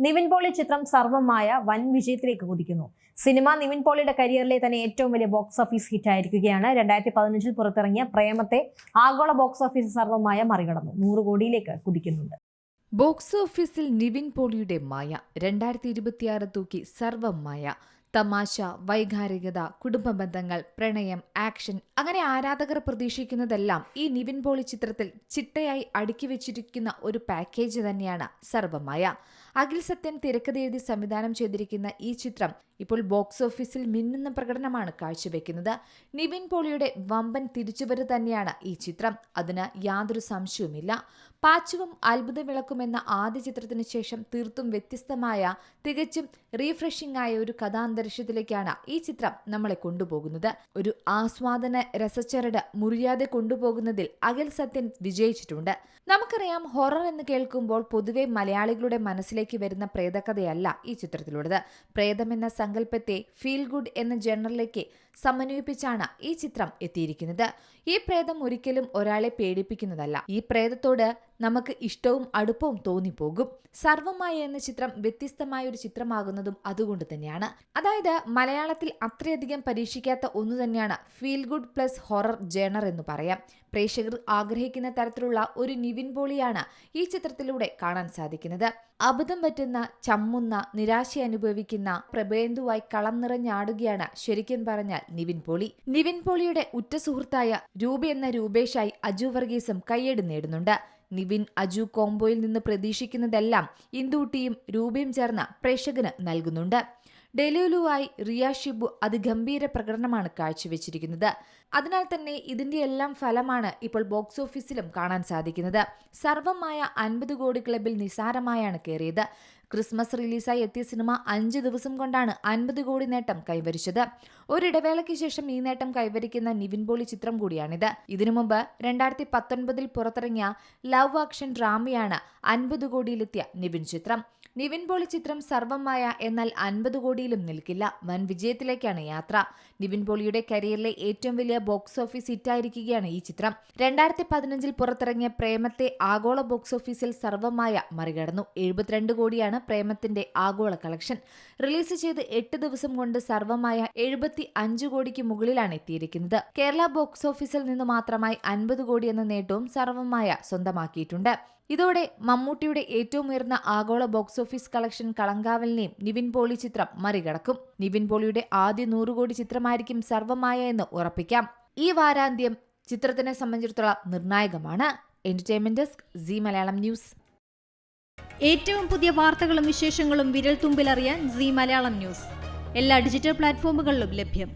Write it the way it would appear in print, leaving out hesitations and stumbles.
നിവിൻ പോളി ചിത്രം സർവമായ വൻ വിജയത്തിലേക്ക് കുതിക്കുന്നു. സിനിമ നിവിൻ പോളിയുടെ കരിയറിലെ തന്നെ ഏറ്റവും വലിയ ബോക്സ് ഓഫീസ് ഹിറ്റ് ആയിരിക്കുകയാണ്. 2015 പുറത്തിറങ്ങിയ പ്രേമത്തെ ആഗോള ബോക്സ് ഓഫീസ് സർവമായ മറികടന്നു 100 കോടിയിലേക്ക് കുതിക്കുന്നുണ്ട്. ബോക്സ് ഓഫീസിൽ നിവിൻ പോളിയുടെ മായ 2026 തൂക്കി സർവമായ. തമാശ, വൈകാരികത, കുടുംബ ബന്ധങ്ങൾ, പ്രണയം, ആക്ഷൻ, അങ്ങനെ ആരാധകർ പ്രതീക്ഷിക്കുന്നതെല്ലാം ഈ നിവിൻ പോളി ചിത്രത്തിൽ ചിട്ടയായി അടുക്കി വെച്ചിരിക്കുന്ന ഒരു പാക്കേജ് തന്നെയാണ് സർവമായ. അഖിൽ സത്യൻ തിരക്കഥയെഴുതി സംവിധാനം ചെയ്തിരിക്കുന്ന ഈ ചിത്രം ഇപ്പോൾ ബോക്സ് ഓഫീസിൽ മിന്നുന്ന പ്രകടനമാണ് കാഴ്ചവെക്കുന്നത്. നിവിൻ പോളിയുടെ വമ്പൻ തിരിച്ചുവരവ് തന്നെയാണ് ഈ ചിത്രം, അതിന് യാതൊരു സംശയവുമില്ല. പാച്ചുവും അത്ഭുതം വിളക്കുമെന്ന ആദ്യ ചിത്രത്തിന് ശേഷം തീർത്തും വ്യത്യസ്തമായ, തികച്ചും റീഫ്രഷിംഗ് ആയ ഒരു കഥാന്തരീക്ഷത്തിലേക്കാണ് ഈ ചിത്രം നമ്മളെ കൊണ്ടുപോകുന്നത്. ഒരു ആസ്വാദന രസച്ചരട് മുറിയാതെ കൊണ്ടുപോകുന്നതിൽ അഖിൽ സത്യൻ വിജയിച്ചിട്ടുണ്ട്. നമുക്കറിയാം, ഹൊറർ എന്ന് കേൾക്കുമ്പോൾ പൊതുവെ മലയാളികളുടെ മനസ്സിലേക്ക് വരുന്ന പ്രേതകഥയല്ല ഈ ചിത്രത്തിലുള്ളത്. പ്രേതം എന്ന സങ്കല്പത്തെ ഫീൽ ഗുഡ് എന്ന ജനറിലേക്ക് സമന്വയിപ്പിച്ചാണ് ഈ ചിത്രം എത്തിയിരിക്കുന്നത്. ഈ പ്രേതം ഒരിക്കലും ഒരാളെ പേടിപ്പിക്കുന്നതല്ല. ഈ പ്രേതത്തോട് നമുക്ക് ഇഷ്ടവും അടുപ്പവും തോന്നിപ്പോകും. സർവമായ എന്ന ചിത്രം വ്യത്യസ്തമായ ഒരു ചിത്രമാകുന്നതും അതുകൊണ്ട് തന്നെയാണ്. അതായത് മലയാളത്തിൽ അത്രയധികം പരീക്ഷിക്കാത്ത ഒന്നു തന്നെയാണ് feel good plus horror genre എന്ന് പറയാം. പ്രേക്ഷകർ ആഗ്രഹിക്കുന്ന തരത്തിലുള്ള ഒരു നിവിൻ പോളിയാണ് ഈ ചിത്രത്തിലൂടെ കാണാൻ സാധിക്കുന്നത്. അബദ്ധം പറ്റുന്ന, ചമ്മുന്ന, നിരാശ അനുഭവിക്കുന്ന പ്രഭേന്ദുവായി കളം നിറഞ്ഞാടുകയാണ് ശരിക്കും പറഞ്ഞാൽ നിവിൻ പോളി. നിവിൻ പോളിയുടെ ഉറ്റ സുഹൃത്തായ രൂപ എന്ന രൂപേഷായി അജു വർഗീസും കയ്യടി നേടുന്നുണ്ട്. നിവിൻ അജു കോംബോയിൽ നിന്ന് പ്രതീക്ഷിക്കുന്നതെല്ലാം ഇന്ദുട്ടിയും രൂപയും ചേർന്ന് പ്രേക്ഷകന് നൽകുന്നുണ്ട്. ഡെലുലുവായി റിയ ഷിബു അതിഗംഭീര പ്രകടനമാണ് കാഴ്ചവെച്ചിരിക്കുന്നത്. അതിനാൽ തന്നെ ഇതിന്റെ എല്ലാം ഫലമാണ് ഇപ്പോൾ ബോക്സ് ഓഫീസിലും കാണാൻ സാധിക്കുന്നത്. സർവമായ 50 കോടി ക്ലബിൽ നിസാരമായാണ് കയറിയത്. ക്രിസ്മസ് റിലീസായി എത്തിയ സിനിമ 5 ദിവസം കൊണ്ടാണ് 50 കോടി നേട്ടം കൈവരിച്ചത്. ഒരിടവേളയ്ക്ക് ശേഷം ഈ നേട്ടം കൈവരിക്കുന്ന നിവിൻ പോളി ചിത്രം കൂടിയാണിത്. ഇതിനു മുമ്പ് 2019 പുറത്തിറങ്ങിയ ലവ് ആക്ഷൻ ഡ്രാമയാണ് 50 കോടിയിലെത്തിയ നിവിൻ ചിത്രം. നിവിൻ പോളി ചിത്രം സർവമായ എന്നാൽ 50 കോടിയിലും നിൽക്കില്ല. വൻ വിജയത്തിലേക്കാണ് യാത്ര. നിവിൻ പോളിയുടെ കരിയറിലെ ഏറ്റവും വലിയ ബോക്സ് ഓഫീസ് ഹിറ്റായിരിക്കുകയാണ് ഈ ചിത്രം. 2015 പുറത്തിറങ്ങിയ പ്രേമത്തെ ആഗോള ബോക്സ് ഓഫീസിൽ സർവമായ മറികടന്നു. 72 കോടിയാണ് പ്രേമത്തിന്റെ ആഗോള കളക്ഷൻ. റിലീസ് ചെയ്ത് 8 ദിവസം കൊണ്ട് സർവമായ 75 കോടിക്ക് മുകളിലാണ് എത്തിയിരിക്കുന്നത്. കേരള ബോക്സ് ഓഫീസിൽ നിന്ന് മാത്രമായി 50 കോടി എന്ന നേട്ടവും സർവമായ സ്വന്തമാക്കിയിട്ടുണ്ട്. ഇതോടെ മമ്മൂട്ടിയുടെ ഏറ്റവും ഉയർന്ന ആഗോള ബോക്സ് ഓഫീസ് കളക്ഷൻ കളങ്കാവലിനെയും നിവിൻ പോളി ചിത്രം മറികടക്കും. നിവിൻ പോളിയുടെ ആദ്യ 100 കോടി ചിത്രമായിരിക്കും സർവമായ എന്ന് ഉറപ്പിക്കാം. ഈ വാരാന്ത്യം ചിത്രത്തിനെ സംബന്ധിച്ചിടത്തോളം നിർണായകമാണ്. Entertainment desk, Zee Malayalam news. ഏറ്റവും പുതിയ വാർത്തകളും വിശേഷങ്ങളും വിരൽ തുമ്പിലറിയാൻ സീ മലയാളം ന്യൂസ് എല്ലാ ഡിജിറ്റൽ പ്ലാറ്റ്ഫോമുകളിലും ലഭ്യം.